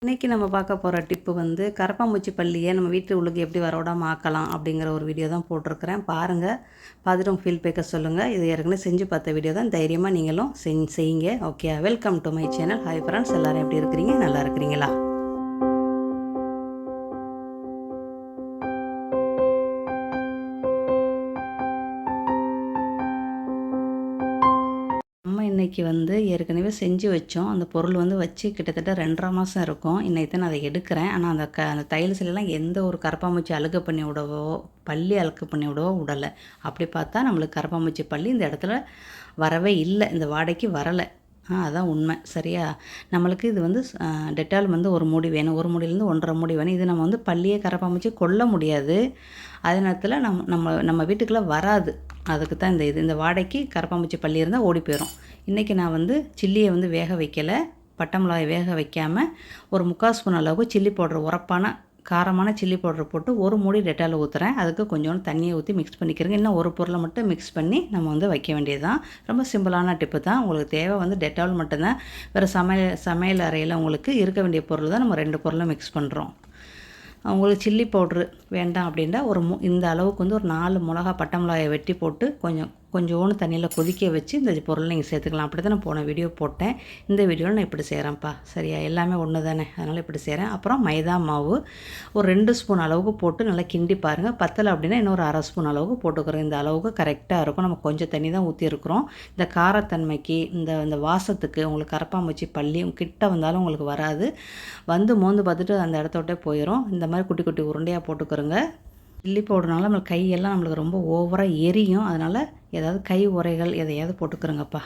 இன்றைக்கி நம்ம பார்க்க போகிற டிப்பு வந்து கரப்பாம்பூச்சி பல்லியை நம்ம வீட்டு உள்ளுக்கு எப்படி வரவிடாமல் ஆக்கலாம் அப்படிங்கிற ஒரு வீடியோ தான் போட்டிருக்கிறேன். பாருங்கள், பார்த்துட்டு ஃபீட்பேக்கை சொல்லுங்கள். இது ஏற்கனவே செஞ்சு பார்த்த வீடியோ தான். தைரியமாக நீங்களும் செய்யுங்க. Okay, welcome to my channel. Hi friends, எல்லோரும் எப்படி இருக்கிறீங்க? நல்லா இருக்கிறீங்களா? இன்றைக்கி வந்து ஏற்கனவே செஞ்சு வச்சோம். அந்த பொருள் வந்து வச்சு கிட்டத்தட்ட 2.5 மாதம் இருக்கும். இன்றைக்கி தான் நான் அதை எடுக்கிறேன். ஆனால் அந்த தைலத்துலலாம் எந்த ஒரு கரப்பாம்பூச்சி அழுக பண்ணி விடவோ, பல்லி அழுக்கு பண்ணி விடவோ விடலை. அப்படி பார்த்தா நம்மளுக்கு கரப்பாம்பூச்சி பல்லி இந்த இடத்துல வரவே இல்லை, இந்த வாடைக்கு வரலை. அதான் உண்மை. சரியா? நம்மளுக்கு இது வந்து டெட்டால் வந்து ஒரு மூடி வேணும், ஒரு மூடியிலேருந்து 1.5 மூடி வேணும். இது நம்ம வந்து பல்லியே கரப்பாம்பூச்சி கொல்ல முடியாது. அதே நேரத்தில் நம்ம வீட்டுக்குள்ளே வராது. அதுக்கு தான் இந்த வாடைக்கு கரப்பாம்பூச்சி பல்லி இருந்தால் ஓடி போயிடும். இன்றைக்கி நான் வந்து சில்லியை வந்து வேக வைக்கலை, பட்டை மிளகாய் வேக வைக்காமல் ஒரு 3/4 ஸ்பூன் அளவுக்கு சில்லி பவுடர், உரப்பான காரமான சில்லி பவுடர் போட்டு ஒரு மூடி டெட்டால் ஊற்றுறேன். அதுக்கு கொஞ்சோண்டு தண்ணியை ஊற்றி மிக்ஸ் பண்ணிக்கிறேங்க. இன்னும் ஒரு பொருளை மட்டும் மிக்ஸ் பண்ணி நம்ம வந்து வைக்க வேண்டியது தான். ரொம்ப சிம்பிளான டிப்பு தான். உங்களுக்கு தேவை வந்து டெட்டால் மட்டும்தான். வேறு சமையல் அறையில் உங்களுக்கு இருக்க வேண்டிய பொருள் தான் நம்ம 2 பொருளும் மிக்ஸ் பண்ணுறோம். உங்களுக்கு சில்லி பவுட்ரு வேண்டாம் அப்படின்னா இந்த அளவுக்கு வந்து ஒரு 4 மிளகா, பட்டை மிளகாயை வெட்டி போட்டு கொஞ்சோண்டு தண்ணியில் கொதிக்க வச்சு இந்த பொருள் நீங்கள் சேர்த்துக்கலாம். அப்படி தான் நான் போன வீடியோ போட்டேன். இந்த வீடியோவில் நான் இப்படி செய்கிறேன்ப்பா. சரியா? எல்லாமே ஒன்று தானே, அதனால் இப்படி செய்கிறேன். அப்புறம் மைதா மாவு ஒரு 2 ஸ்பூன் அளவுக்கு போட்டு நல்லா கிண்டி பாருங்கள். பத்தலை அப்படின்னா இன்னொரு 1/2 ஸ்பூன் அளவுக்கு போட்டுக்கிறோம். இந்த அளவுக்கு கரெக்டாக இருக்கும். நம்ம கொஞ்சம் தண்ணி தான் ஊற்றிருக்கிறோம். இந்த காரத்தன்மைக்கு, இந்த வாசத்துக்கு உங்களுக்கு கரப்பாம்பூச்சி பல்லி கிட்ட வந்தாலும் உங்களுக்கு வராது. வந்து மோந்து பார்த்துட்டு அந்த இடத்த விட்டே போயிடும். இந்த மாதிரி குட்டி குட்டி உருண்டையாக போட்டுக்கிறோங்க. சில்லி பவுடர்னால நம்மளுக்கு கையெல்லாம் நம்மளுக்கு ரொம்ப ஓவராக எரியும். அதனால் ஏதாவது கை உரைகள் எதையாவது போட்டுக்கிறோங்கப்பா.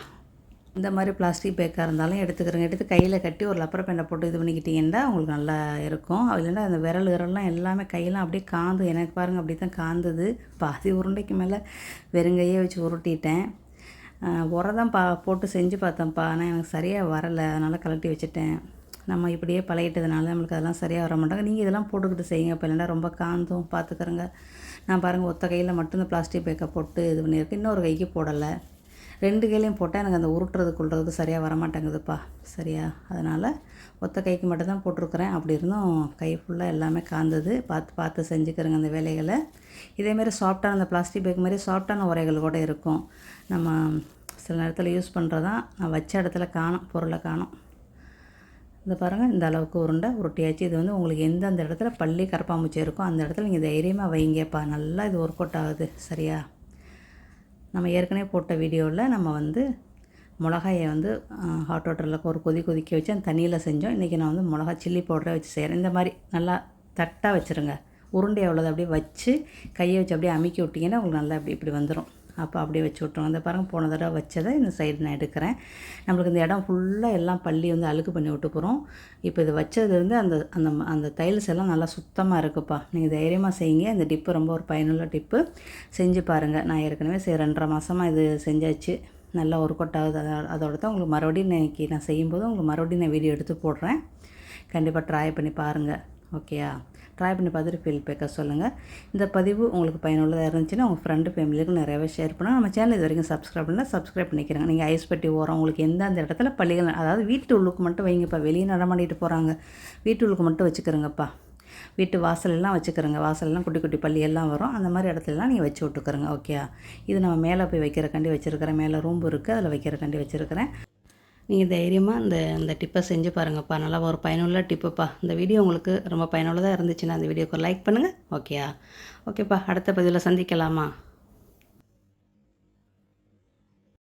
இந்த மாதிரி பிளாஸ்டிக் பேக்காக இருந்தாலும் எடுத்துக்கிறோங்க. எடுத்து கையில் கட்டி ஒரு லப்பர் பேண்டை போட்டு இது பண்ணிக்கிட்டிங்கன்னா உங்களுக்கு நல்லா இருக்கும். இல்லைன்னா அந்த விரல்லாம் எல்லாமே கையெல்லாம் அப்படியே காந்து, எனக்கு பாருங்கள் அப்படி தான் காந்துது. பாதி உருண்டைக்கு மேலே வெறுங்கையே வச்சு உருட்டிட்டேன். உரை தான் போட்டு செஞ்சு பார்த்தேன்ப்பா, ஆனால் எனக்கு சரியாக வரலை. அதனால் கலட்டி வச்சுட்டேன். நம்ம இப்படியே பழகிட்டதுனால நம்மளுக்கு அதெல்லாம் சரியாக வர மாட்டாங்க. நீங்கள் இதெல்லாம் போட்டுக்கிட்டு செய்யுங்க. இப்போ இல்லைன்னா ரொம்ப காந்தும் பார்த்துக்கிறங்க. நான் பாருங்கள், ஒத்த கையில் மட்டும் இந்த பிளாஸ்டிக் பேக்கை போட்டு இது பண்ணியிருக்கேன். இன்னொரு கைக்கு போடலை. 2 கையிலையும் போட்டால் எனக்கு அந்த உருட்டுறது கொள்வது சரியாக வரமாட்டேங்குதுப்பா. சரியா? அதனால் ஒத்த கைக்கு மட்டும் தான் போட்டிருக்கிறேன். அப்படி இருந்தும் கை ஃபுல்லாக எல்லாமே காந்தது. பார்த்து செஞ்சுக்கிறேங்க அந்த வேலைகளை. இதேமாரி சாஃப்டான அந்த பிளாஸ்டிக் பேக் மாதிரி சாஃப்டான உரைகள் கூட இருக்கும். நம்ம சில நேரத்தில் யூஸ் பண்ணுறதான். நான் வச்ச இடத்துல பொருளை காணும். இந்த பாருங்கள், இந்த அளவுக்கு உருட்டியாச்சு. இது வந்து உங்களுக்கு எந்தெந்த இடத்துல பல்லி கரப்பாம்பூச்சி இருக்கோ அந்த இடத்துல நீங்கள் தைரியமாக வைங்கப்பா. நல்லா இது ஒர்க் அவுட் ஆகுது. சரியா? நம்ம ஏற்கனவே போட்ட வீடியோவில் நம்ம வந்து மிளகாயை வந்து ஹாட் வாட்டரில் ஒரு கொதிக்க வச்சு அந்த தண்ணியில் செஞ்சோம். இன்றைக்கி நான் வந்து மிளகா சில்லி பவுடரை வச்சு செய்கிறேன். இந்த மாதிரி நல்லா தட்டாக வச்சுருங்க. உருண்டை எவ்வளோது அப்படியே வச்சு கையை வச்சு அப்படியே அமுக்கி விட்டிங்கன்னா உங்களுக்கு நல்லா இப்படி வந்துடும். அப்போ அப்படியே வச்சு விட்ருவோம். அந்த பாருங்கள், போன தடவை வச்சதை இந்த சைடு நான் எடுக்கிறேன். நம்மளுக்கு இந்த இடம் ஃபுல்லாக எல்லாம் பல்லி வந்து அழுக்கு பண்ணி விட்டு போகிறோம். இப்போ இது வச்சதுலேருந்து அந்த டைல்ஸ் எல்லாம் நல்லா சுத்தமாக இருக்குப்பா. நீங்கள் தைரியமாக செய்யுங்க. இந்த டிப்பு ரொம்ப ஒரு பயனுள்ள டிப்பு. செஞ்சு பாருங்கள். நான் ஏற்கனவே 2.5 மாதமாக இது செஞ்சாச்சு. நல்லா ஒர்க் அவுட் ஆகுது. அதோட தான் உங்களுக்கு மறுபடியும் இன்றைக்கி நான் செய்யும்போது உங்களுக்கு மறுபடியும் நான் வீடியோ எடுத்து போடுறேன். கண்டிப்பாக ட்ரை பண்ணி பாருங்கள். ஓகேயா? ட்ரை பண்ணி பார்த்துட்டு ஃபீட்பேக்கை சொல்லுங்கள். இந்த பதிவு உங்களுக்கு பயனுள்ளதாக இருந்துச்சுன்னா உங்கள் ஃப்ரெண்டு ஃபேமிலிக்கு நிறையவே ஷேர் பண்ணுங்கள். நம்ம சேனல் இது வரைக்கும் சப்ஸ்கிரைப் பண்ணிக்கிறேங்க. நீங்கள் ஐஸ் பெட்டி ஓரம் உங்களுக்கு எந்தெந்த இடத்துல பள்ளிகள், அதாவது வீட்டு உள்ளுக்கு மட்டும் வைங்கப்பா. வெளியே நடமாடிட்டு போகிறாங்க, வீட்டு உள்ளுக்கு மட்டும் வச்சுக்கிறோங்கப்பா. வீட்டு வாசலெல்லாம் வச்சுக்கிறோங்க. வாசலெல்லாம் குட்டி குட்டி பள்ளி எல்லாம் வரும். அந்த மாதிரி இடத்துலலாம் நீங்கள் வச்சு விட்டுக்கிறோங்க. ஓகே? இது நம்ம மேலே போய் வைக்கிறக்காண்டி வச்சுருக்கிறேன். மேலே ரூம் இருக்குது, அதில் வைக்கிறக்காண்டி வச்சுருக்கிறேன். நீங்கள் தைரியமாக இந்த டிப்பை செஞ்சு பாருங்கப்பா. நல்லா ஒரு பயனுள்ள டிப்புப்பா. இந்த வீடியோ உங்களுக்கு ரொம்ப பயனுள்ளதாக இருந்துச்சுன்னா அந்த வீடியோக்கு லைக் பண்ணுங்கள். ஓகேயா? ஓகேப்பா, அடுத்த பதிவில் சந்திக்கலாமா?